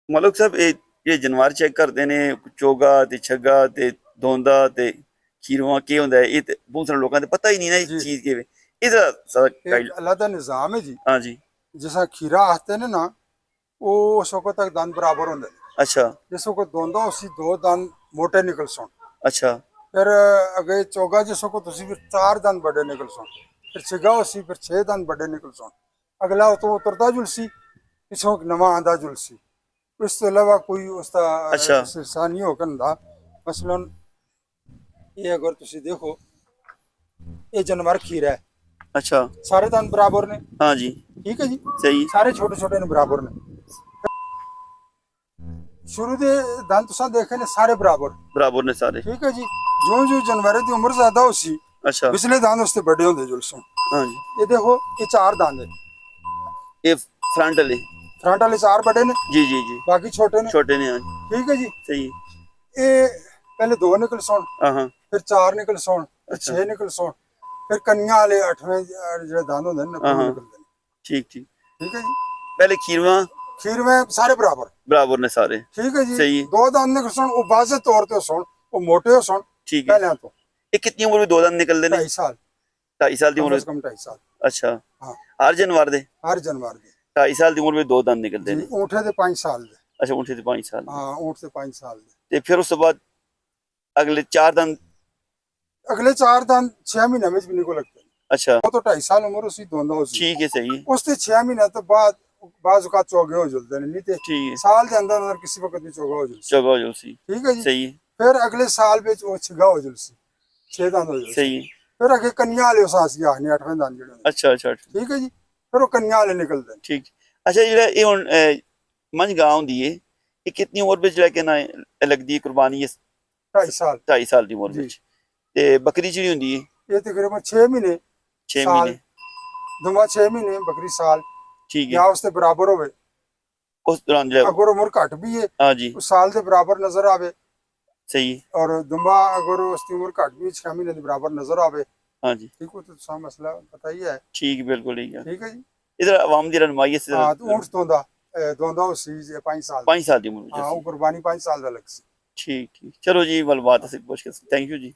ਮਲਕ ਸਾਹਿਬ ਇਹ ਜਾਨਵਰ ਚੈੱਕ ਕਰਦੇ ਨੇ ਚੋਗਾ ਤੇ ਛੱਗਾ ਤੇ ਦੋਂਦਾ ਤੇ ਖੀਰਵਾ ਕੀ ਹੁੰਦਾ ਹੈ ਇਹ ਤੇ ਬਹੁਤ ਸਾਰੇ ਲੋਕਾਂ ਨੂੰ ਪਤਾ ਹੀ ਨਹੀਂ ਨਾ ਇਹ जी ਚੀਜ਼ ਕਿਵੇਂ ਇਹਦਾ ਸਾਰਾ एक अल्लाह का निज़ाम है जी। हाँ जी जैसा खीरा आते ने ना वो उस वक्त तक दान बराबर होंगे। अच्छा जिस वक्त दोंदा उसी दो दान मोटे निकल सोन। अच्छा फिर अगे चोगा जिस वक्त उसी फिर 4 दान बड़े निकल सोन। फिर छिगा उसी फिर 6 दान बड़े निकल सोन। अगला तो उतरता जुलसी पिछों नवा आंदा जुलसी। इस तो अलावा कोई उसका अच्छा। सिलसिला नहीं होकर ना। मसलन ये अगर तुसी देखो ये जानवर खीरा है अच्छा सारे दान बराबर ने। हाँ जी ठीक है जी सही सारे छोटे छोटे ने बराबर ने। शुरू दे दान तुसा देखे ने सारे बराबर। बराबर ने सारे ठीक है जी जो जो जानवर की उम्र ज्यादा होसी अच्छा पिछले दान उससे बड़े होंगे जुलसों। हाँ जी ये देखो ये 4 दान है। ये फ्रंट वाले फ्रंट वाले 4 बड़े ने जी जी जी बाकी छोटे ने। छोटे ने हाँ जी ठीक है जी सही ये पहले 2 निकल सोन हाँ हाँ फिर 4 निकल सोन फिर अच्छा। 6 निकल सोन फिर कन्या वाले 8वें जो दान होंगे ना हाँ, वो हाँ। निकलते हैं। ठीक ठीक ठीक है जी पहले खीरवा खीर में सारे बराबर। बराबर ने सारे ठीक है जी सही 2 दान निकल सोन वो वाज़ेह तौर पे सोन वो मोटे हो सोन ठीक है पहले तो ये कितनी उम्र में दो दांत निकलते ने 2.5 साल 2.5 साल की कम उम्र से कम 2.5 साल। अच्छा हाँ हर जानवर दे हर जानवर के 2.5 साल की उम्र में दो दांत निकलते जी ने ऊँटे दे 5 साल दे। अच्छा ऊँट से 5 साल हाँ ऊँट से 5 साल दे। ते फिर उस बाद अगले 4 दांत अगले 4 दान 6 महीने में भी निकल लगते हैं। अच्छा वो तो 2.5 साल उम्र उसी दोंदा उसी ठीक है सही है उससे 6 महीने तो बाद बाज का चौगे हो जलते नहीं थे ठीक है साल के अंदर अंदर किसी वक्त भी चौगा हो जलसी। जगह जो सी ठीक है जी सही है फिर अगले साल में वो छिगा हो जलसी 6 दान हो जलसी। सही है फिर अगे कन्या वाले उसासी आने 8वें दान जड़े। अच्छा अच्छा ठीक है जी फिर वो कन्या वाले निकलते हैं। ठीक अच्छा जेड़ा ये हुन मंझ गां होंदी है ये कितनी उम्र विच जेड़ा के ना लगदी है कुर्बानी ये 2.5 साल 2.5 साल दी उम्र जी। विच ते बकरी जेड़ी होंदी है ये तकरीबन 6 महीने 6 साल महीने दुमा 6 महीने बकरी साल ठीक या है उससे बराबर होवे। उस दौरान जेड़ा अगर उम्र घट भी है हाँ जी उस साल के बराबर नजर आवे सही है और दुम्बा अगर उसकी उम्र घट भी 6 महीने के बराबर नजर आवे। हाँ जी ठीक हो तो सा मसला पता ही है। ठीक है बिल्कुल ठीक है ठीक है जी इधर अवाम दी रहनुमाई है हाँ तो ऊँट दोंदा दोंदा उसी 5 साल 5 साल दी उम्र हाँ विच वो कुर्बानी 5 साल का लग सी। ठीक ठीक चलो जी वाल बात है कुछ थैंक यू जी